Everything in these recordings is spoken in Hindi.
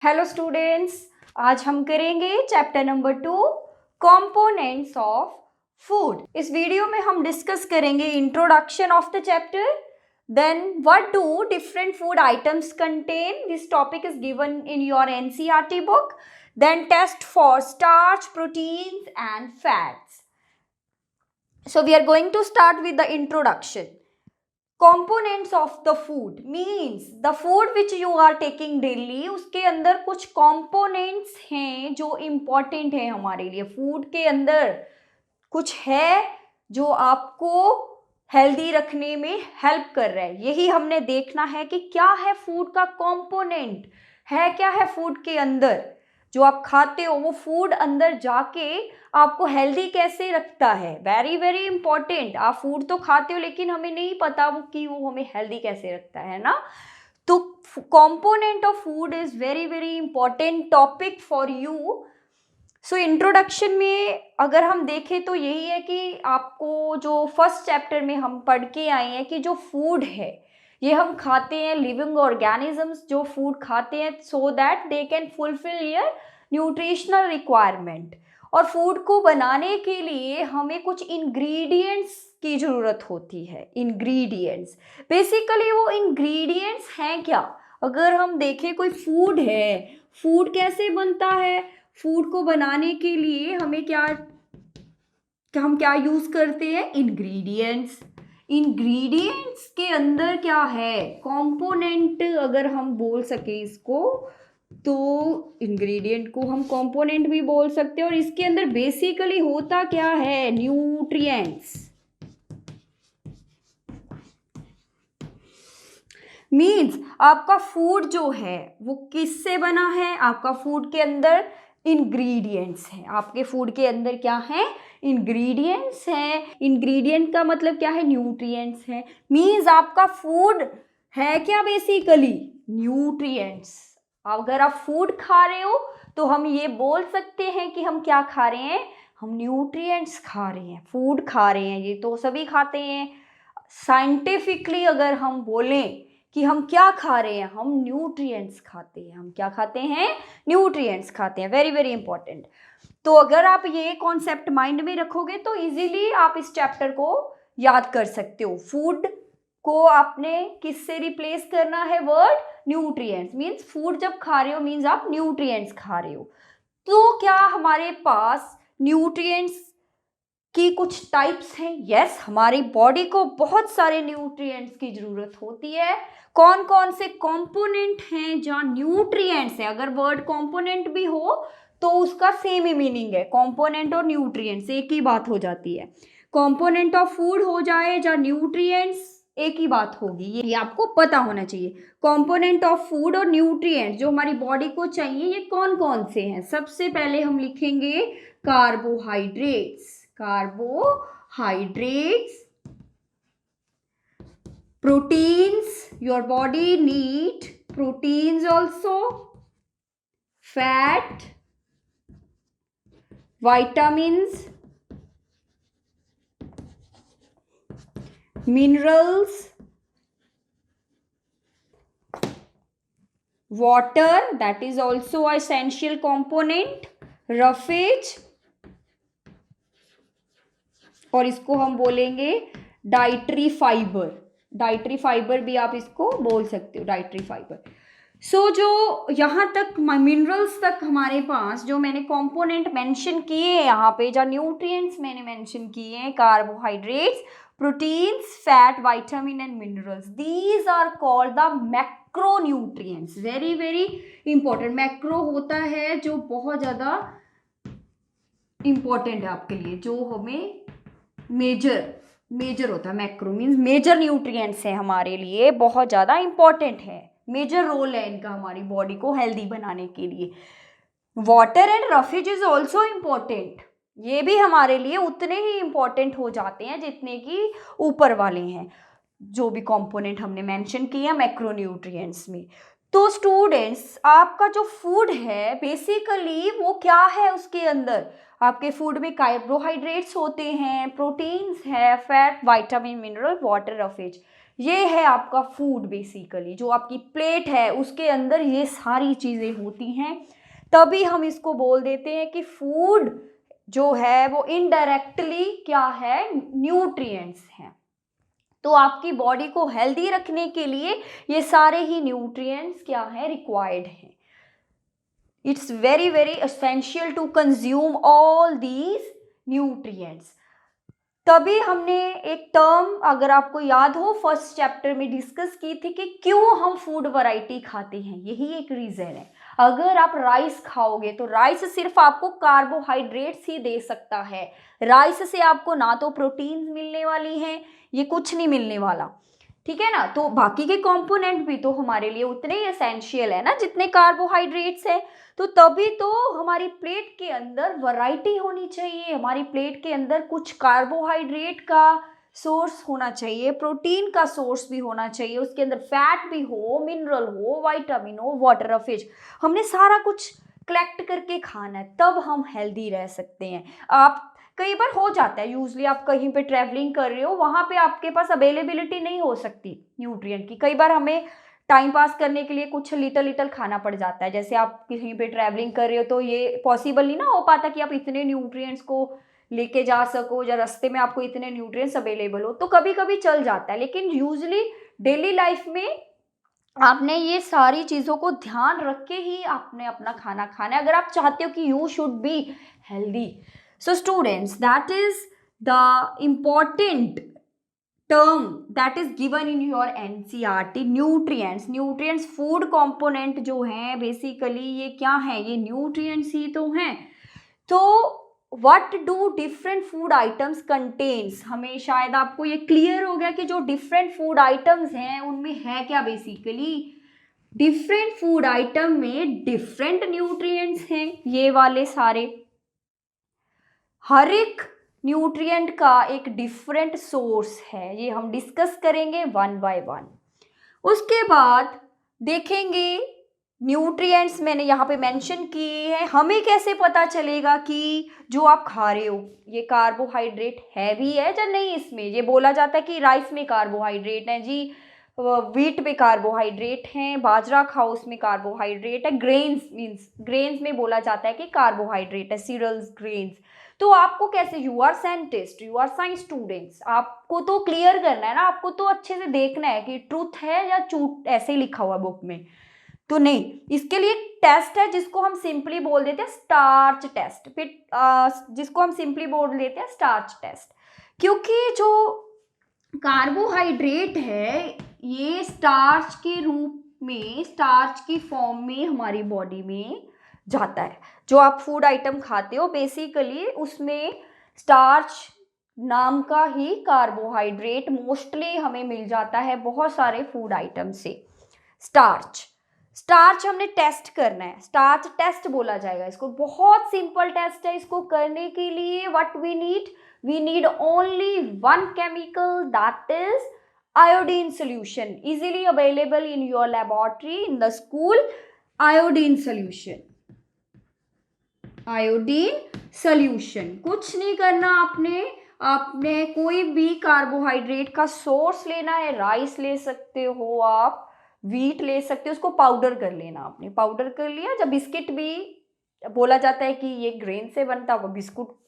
हेलो स्टूडेंट्स, आज हम करेंगे chapter number 2 components of food. इस वीडियो में हम डिस्कस करेंगे introduction of the chapter, then what do different food items contain, this topic is given in your NCERT book, then test for starch, proteins and fats. So we are going to start with the introduction. Components of the food means the food which you are taking daily, उसके अंदर कुछ components हैं जो important है हमारे लिए. फूड के अंदर कुछ है जो आपको हेल्दी रखने में हेल्प कर रहा है. यही हमने देखना है कि क्या है फूड का कंपोनेंट, है क्या है फूड के अंदर. जो आप खाते हो वो फूड अंदर जाके आपको हेल्दी कैसे रखता है. Very very important. आप फूड तो खाते हो लेकिन हमें नहीं पता वो कि वो हमें हेल्दी कैसे रखता है ना. तो component of food is very very important topic for you. So introduction में अगर हम देखें तो यही है कि आपको जो फर्स्ट चैप्टर में हम पढ़ के आए हैं कि जो फूड है ये हम खाते हैं, लिविंग ऑर्गेनिजम्स जो फूड खाते हैं so that they can fulfil your nutritional requirement. और फूड को बनाने के लिए हमें कुछ इंग्रेडिएंट्स की ज़रूरत होती है. इंग्रेडिएंट्स बेसिकली वो इंग्रेडिएंट्स हैं क्या. अगर हम देखें कोई फूड है, फूड कैसे बनता है. फूड को बनाने के लिए हमें हम क्या यूज़ करते हैं. इंग्रेडिएंट्स. इंग्रेडिएंट्स के अंदर क्या है कंपोनेंट, अगर हम बोल सके इसको तो इंग्रेडिएंट को हम कंपोनेंट भी बोल सकते हैं. और इसके अंदर बेसिकली होता क्या है, न्यूट्रिएंट्स. मीन्स आपका फूड जो है वो किससे बना है. आपका फूड के अंदर इंग्रेडिएंट्स हैं. आपके फूड के अंदर क्या है, इंग्रेडिएंट्स हैं. इंग्रेडिएंट का मतलब क्या है, न्यूट्रिएंट्स है. मीन्स आपका फूड है क्या, बेसिकली न्यूट्रिएंट्स. अगर आप फूड खा रहे हो तो हम ये बोल सकते हैं कि हम क्या खा रहे हैं, हम न्यूट्रिएंट्स खा रहे हैं, फूड खा रहे हैं. ये तो सभी खाते हैं. साइंटिफिकली अगर हम बोलें कि हम क्या खा रहे हैं, हम न्यूट्रिएंट्स खाते हैं. हम क्या खाते हैं, न्यूट्रिएंट्स खाते हैं. Very very important. तो अगर आप ये कॉन्सेप्ट माइंड में रखोगे तो इजीली आप इस चैप्टर को याद कर सकते हो. फूड को आपने किससे रिप्लेस करना है, वर्ड न्यूट्रिएंट्स. मीन्स फूड जब खा रहे हो मीन्स आप न्यूट्रिएंट्स खा रहे हो. तो क्या हमारे पास न्यूट्रिएंट्स की कुछ टाइप्स हैं. यस, हमारी बॉडी को बहुत सारे न्यूट्रिएंट्स की ज़रूरत होती है. कौन कौन से कंपोनेंट हैं जहाँ न्यूट्रिएंट्स हैं. अगर वर्ड कंपोनेंट भी हो तो उसका सेम ही मीनिंग है. कंपोनेंट और न्यूट्रिएंट्स एक ही बात हो जाती है. कंपोनेंट ऑफ फूड हो जाए जहाँ न्यूट्रिएंट्स एक ही बात होगी. ये आपको पता होना चाहिए. कंपोनेंट ऑफ फूड और न्यूट्रिएंट्स जो हमारी बॉडी को चाहिए ये कौन कौन से हैं. सबसे पहले हम लिखेंगे carbohydrates. Carbohydrates, proteins, your body need proteins also, fat, vitamins, minerals, water, that is also an essential component, roughage, और इसको हम बोलेंगे डाइटरी फाइबर. डाइटरी फाइबर भी आप इसको बोल सकते हो, डाइटरी फाइबर. सो जो यहाँ तक मिनरल्स तक हमारे पास जो मैंने कंपोनेंट मेंशन किए हैं यहाँ पे, जहाँ न्यूट्रिएंट्स मैंने मेंशन किए हैं, carbohydrates, proteins, fat, vitamin and minerals, these are called the macronutrients. Very very important. Macro होता है जो बहुत ज़्यादा इंपॉर्टेंट है आपके लिए, जो हमें मेजर होता है. मैक्रो मीन्स मेजर न्यूट्रिएंट्स हैं हमारे लिए, बहुत ज़्यादा इंपॉर्टेंट है. मेजर रोल है इनका हमारी बॉडी को हेल्दी बनाने के लिए. Water and roughage is also important. ये भी हमारे लिए उतने ही इम्पॉर्टेंट हो जाते हैं जितने कि ऊपर वाले हैं जो भी कंपोनेंट हमने मेंशन किया मैक्रो न्यूट्रिएंट्स में. तो स्टूडेंट्स, आपका जो फूड है बेसिकली वो क्या है, उसके अंदर आपके फूड में कार्बोहाइड्रेट्स होते हैं, प्रोटीन्स है, fat, vitamin, mineral, water, roughage. ये है आपका फूड बेसिकली, जो आपकी प्लेट है उसके अंदर ये सारी चीज़ें होती हैं, तभी हम इसको बोल देते हैं कि फूड जो है वो इनडायरेक्टली क्या है, न्यूट्रिएंट्स हैं। तो आपकी बॉडी को हेल्दी रखने के लिए ये सारे ही न्यूट्रिएंट्स क्या है, रिक्वायर्ड हैं। It's very very essential to consume all these nutrients. तभी हमने एक टर्म, अगर आपको याद हो, फर्स्ट चैप्टर में डिस्कस की थी कि क्यों हम फूड वैरायटी खाते हैं। यही एक रीजन है। अगर आप राइस खाओगे तो राइस सिर्फ आपको कार्बोहाइड्रेट्स ही दे सकता है। राइस से आपको ना तो प्रोटीन मिलने वाली हैं, ये कुछ नहीं मिलने वाला, ठीक है ना। तो बाकी के कंपोनेंट भी तो हमारे लिए उतने ही एसेंशियल है ना जितने कार्बोहाइड्रेट्स है। तो तभी तो हमारी प्लेट के अंदर वैरायटी होनी चाहिए, हमारी प्लेट के अंदर कुछ कार्बोहाइड्रेट का सोर्स होना चाहिए, प्रोटीन का सोर्स भी होना चाहिए, उसके अंदर फैट भी हो, मिनरल हो, विटामिन हो, वाटर ऑफ फिश, हमने सारा कुछ कलेक्ट करके खाना है, तब हम हेल्दी रह सकते हैं। आप कई बार हो जाता है, यूजली आप कहीं पे ट्रैवलिंग कर रहे हो, वहां पे आपके पास अवेलेबिलिटी नहीं हो सकती न्यूट्रिएंट की। कई बार हमें टाइम पास करने के लिए कुछ लिटल लिटल खाना पड़ जाता है। जैसे आप कहीं पे ट्रैवलिंग कर रहे हो तो ये पॉसिबल नहीं ना हो पाता कि आप इतने न्यूट्रिएंट्स को लेके जा सको, या रास्ते में आपको इतने न्यूट्रिएंट्स अवेलेबल हो, तो कभी कभी चल जाता है। लेकिन यूजली डेली लाइफ में आपने ये सारी चीज़ों को ध्यान रख के ही आपने अपना खाना खाना है, अगर आप चाहते हो कि you should be healthy. So students, that is the important term that is given in your NCERT, nutrients। nutrients food component जो हैं basically ये क्या है, ये nutrients ही तो हैं। तो what do different food items contains, हमें शायद आपको ये क्लियर हो गया कि जो different food items हैं उनमें है क्या। बेसिकली डिफरेंट फूड आइटम में डिफरेंट न्यूट्रिएंट्स हैं, ये वाले सारे। हर एक न्यूट्रिएंट का एक डिफरेंट सोर्स है, ये हम डिस्कस करेंगे वन बाय वन। उसके बाद देखेंगे न्यूट्रिएंट्स मैंने यहाँ पे मेंशन किए हैं, हमें कैसे पता चलेगा कि जो आप खा रहे हो ये कार्बोहाइड्रेट है भी है या नहीं। इसमें ये बोला जाता है कि राइस में कार्बोहाइड्रेट है जी, व्हीट में कार्बोहाइड्रेट हैं, बाजरा खाओ उसमें कार्बोहाइड्रेट है, ग्रेन्स में बोला जाता है कि कार्बोहाइड्रेट है, सीरियल्स, ग्रेन्स। तो आपको कैसे, you are scientist, you are science students, आपको तो क्लियर करना है ना, आपको तो अच्छे से देखना है कि ट्रूथ है या झूठ ऐसे ही लिखा हुआ बुक में तो नहीं। इसके लिए एक टेस्ट है जिसको हम सिंपली बोल देते हैं स्टार्च टेस्ट, फिर जिसको हम सिंपली बोल देते हैं स्टार्च टेस्ट। क्योंकि जो कार्बोहाइड्रेट है ये स्टार्च के रूप में, स्टार्च की फॉर्म में हमारी बॉडी में जाता है। जो आप फूड आइटम खाते हो बेसिकली उसमें स्टार्च नाम का ही कार्बोहाइड्रेट मोस्टली हमें मिल जाता है बहुत सारे फूड आइटम से। स्टार्च हमने टेस्ट करना है, स्टार्च टेस्ट बोला जाएगा इसको। बहुत सिंपल टेस्ट है, इसको करने के लिए what we need only one chemical, that is iodine solution, easily available in your laboratory in the school। iodine solution, कुछ नहीं करना आपने कोई भी कार्बोहाइड्रेट का सोर्स लेना है, राइस ले सकते हो आप, व्हीट ले सकते हो, उसको पाउडर कर लेना। आपने पाउडर कर लिया, जब बिस्किट भी बोला जाता है कि ये ग्रेन से बनता है,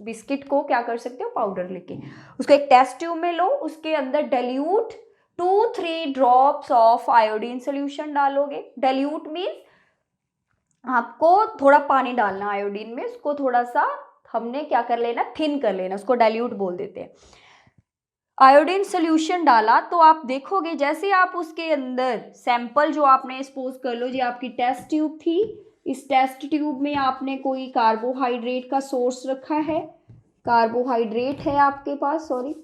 बिस्किट को क्या कर सकते हो, पाउडर लेके उसको एक टेस्ट ट्यूब में लो, उसके अंदर dilute 2-3 drops of iodine solution डालोगे। डाइल्यूट मीन्स आपको थोड़ा पानी डालना आयोडीन में, उसको थोड़ा सा हमने क्या कर लेना, थिन कर लेना, उसको डाइल्यूट बोल देते हैं। आयोडीन सोल्यूशन डाला तो आप देखोगे जैसे आप उसके अंदर सैंपल जो आपने सपोज कर लो, ये आपकी टेस्ट ट्यूब थी, इस टेस्ट ट्यूब में आपने कोई कार्बोहाइड्रेट का सोर्स रखा है, कार्बोहाइड्रेट है आपके पास, सॉरी,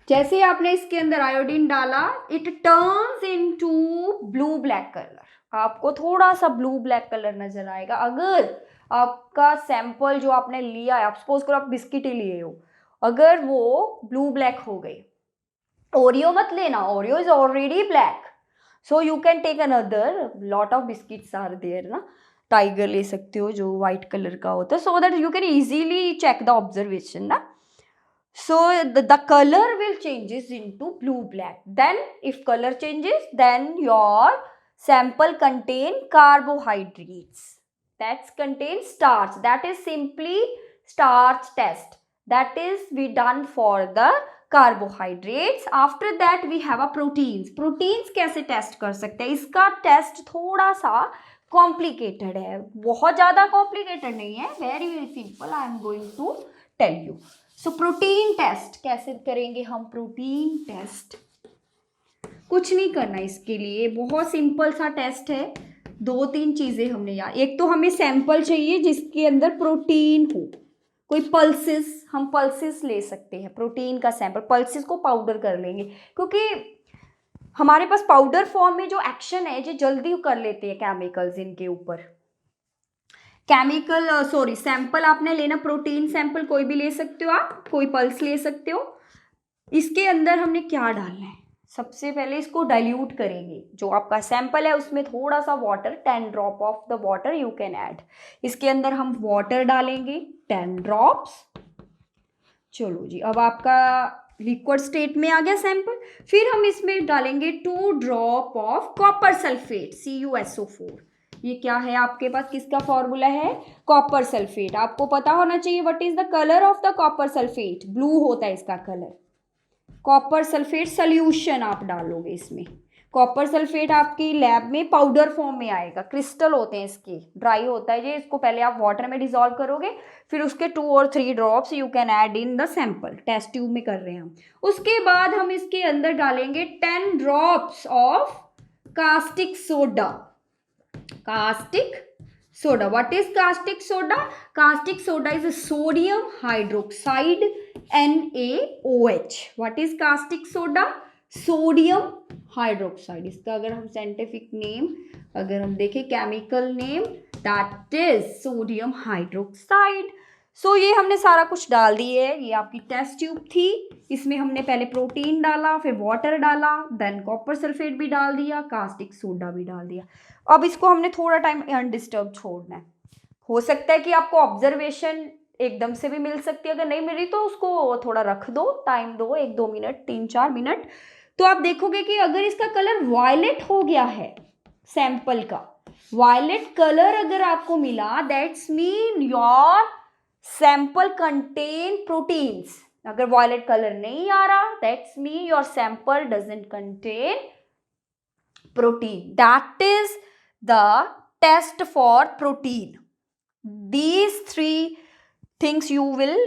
जैसे आपने इसके अंदर आयोडीन डाला, it turns into blue black colour, आपको थोड़ा सा ब्लू ब्लैक कलर नजर आएगा। अगर आपका सैंपल जो आपने लिया है, आप सपोज करो आप बिस्किट ही लिए हो, अगर वो ब्लू ब्लैक हो गई, ओरियो मत लेना, Oreo is already black, so you can take another, lot of biscuits are there ना, टाइगर ले सकते हो जो वाइट कलर का होता है, so that you can easily check the observation ना. So the color will changes into blue black. Then if color changes, then your sample contain carbohydrates that contain starch. That is simply starch test. That is we done for the carbohydrates. After that we have a proteins. Proteins कैसे टेस्ट कर सकते हैं? इसका टेस्ट थोड़ा सा कॉम्प्लिकेटेड है, बहुत ज़्यादा कॉम्प्लिकेटेड नहीं है, very very simple. I am going to tell you. So protein test कैसे करेंगे हम? प्रोटीन टेस्ट कुछ नहीं करना इसके लिए, बहुत सिंपल सा टेस्ट है. 2-3 चीज़ें हमने याद. एक तो हमें सैंपल चाहिए जिसके अंदर प्रोटीन हो. कोई पल्सेस, हम पल्सेस ले सकते हैं, प्रोटीन का सैंपल. पल्सेस को पाउडर कर लेंगे क्योंकि हमारे पास पाउडर फॉर्म में जो एक्शन है जो जल्दी कर लेते हैं केमिकल्स इनके ऊपर. सैंपल आपने लेना, प्रोटीन सैंपल कोई भी ले सकते हो आप, कोई पल्स ले सकते हो. इसके अंदर हमने क्या डालना है? सबसे पहले इसको डाइल्यूट करेंगे. जो आपका सैंपल है उसमें थोड़ा सा water, 10 drop of the water you can add. इसके अंदर हम वाटर डालेंगे 10 ड्रॉप्स. चलो जी, अब आपका लिक्विड स्टेट में आ गया सैंपल. फिर हम इसमें डालेंगे 2 drop of copper sulphate, CuSO4. ये क्या है आपके पास? किसका फॉर्मूला है? Copper sulphate. आपको पता होना चाहिए what is the colour of the copper sulphate. Blue होता है इसका कलर. कॉपर सल्फेट सॉल्यूशन आप डालोगे इसमें. कॉपर सल्फेट आपकी लैब में पाउडर फॉर्म में आएगा, क्रिस्टल होते हैं इसके, ड्राई होता है ये. इसको पहले आप वाटर में डिसॉल्व करोगे, फिर उसके 2 और 3 drops you can add in the sample. Test tube में कर रहे हैं हम. उसके बाद हम इसके अंदर डालेंगे 10 drops of caustic soda. Caustic soda. What is caustic soda? Caustic soda is a sodium hydroxide, NaOH. What is caustic soda? Sodium hydroxide. इसका अगर हम साइंटिफिक नेम अगर हम देखें, chemical name, that is sodium hydroxide. So ये हमने सारा कुछ डाल दिए है. ये आपकी टेस्ट ट्यूब थी. इसमें हमने पहले प्रोटीन डाला, फिर वाटर डाला, देन कॉपर सल्फेट भी डाल दिया, कास्टिक सोडा भी डाल दिया. अब इसको हमने थोड़ा टाइम अनडिस्टर्ब छोड़ना है. हो सकता है कि आपको ऑब्जर्वेशन एकदम से भी मिल सकती है, अगर नहीं मिल रही तो उसको थोड़ा रख दो, टाइम दो, 1-2 मिनट, 3-4 मिनट. तो आप देखोगे कि अगर इसका कलर वायलेट हो गया है, सैंपल का वायलेट कलर अगर आपको मिला, that's mean your sample contain proteins. अगर वायलेट कलर नहीं आ रहा, that's mean your sample doesn't contain protein. That is the test for protein. These 3 things you will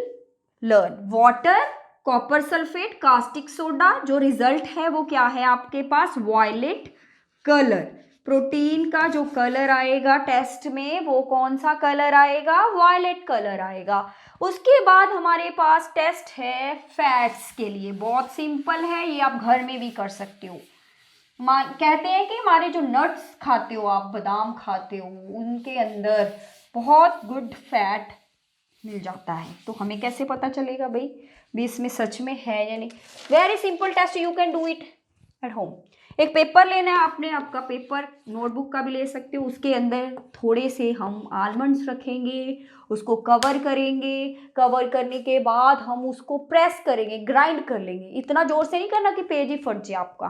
learn. Water, copper sulphate, caustic soda. जो रिजल्ट है वो क्या है आपके पास? Violet colour. प्रोटीन का जो कलर आएगा टेस्ट में वो कौन सा कलर आएगा? वायलेट कलर आएगा. उसके बाद हमारे पास टेस्ट है फैट्स के लिए. बहुत सिंपल है, ये आप घर में भी कर सकते हो. कहते हैं कि हमारे जो नट्स खाते हो आप, बादाम खाते हो, उनके अंदर बहुत गुड फैट मिल जाता है. तो हमें कैसे पता चलेगा भाई भी इसमें सच में है या नहीं? Very simple test, you can do it at home. एक पेपर लेना है आपने, आपका पेपर नोटबुक का भी ले सकते हो. उसके अंदर थोड़े से हम आलमंड्स रखेंगे, उसको कवर करेंगे. कवर करने के बाद हम उसको प्रेस करेंगे, ग्राइंड कर लेंगे. इतना जोर से नहीं करना कि पेज ही फट जाए आपका.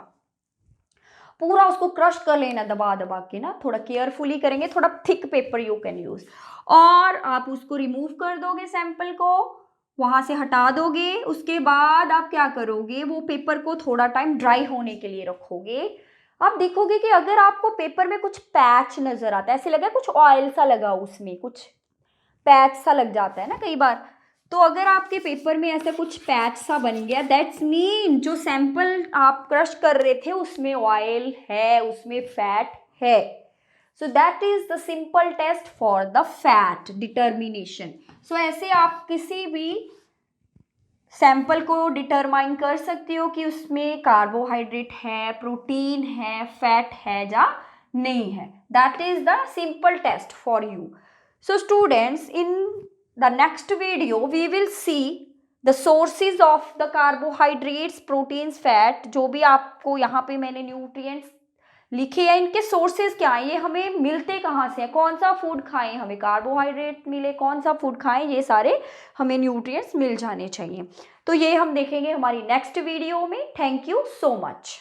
पूरा उसको क्रश कर लेना दबा दबा के ना, थोड़ा केयरफुली करेंगे. थोड़ा thick paper you can use. और आप उसको रिमूव कर दोगे, सैंपल को वहाँ से हटा दोगे. उसके बाद आप क्या करोगे? वो पेपर को थोड़ा टाइम ड्राई होने के लिए रखोगे. आप देखोगे कि अगर आपको पेपर में कुछ पैच नज़र आता है, ऐसे लगा कुछ ऑयल सा लगा, उसमें कुछ पैच सा लग जाता है ना कई बार. तो अगर आपके पेपर में ऐसा कुछ पैच सा बन गया, दैट्स मीन जो सैंपल आप क्रश कर रहे थे उसमें ऑयल है, उसमें फैट है. So that is the simple test for the fat determination. So ऐसे आप किसी भी सैंपल को डिटरमाइन कर सकते हो कि उसमें कार्बोहाइड्रेट है, प्रोटीन है, फैट है या नहीं है. That is the simple test for you. So students, in the next video we will see the sources of the carbohydrates, proteins, fat. जो भी आपको यहाँ पे मैंने nutrients लिखे या इनके सोर्सेज क्या है, ये हमें मिलते कहाँ से हैं, कौन सा फूड खाएं, हमें कार्बोहाइड्रेट मिले, कौन सा फूड खाएं, ये सारे हमें न्यूट्रिएंट्स मिल जाने चाहिए। तो ये हम देखेंगे हमारी नेक्स्ट वीडियो में। Thank you so much.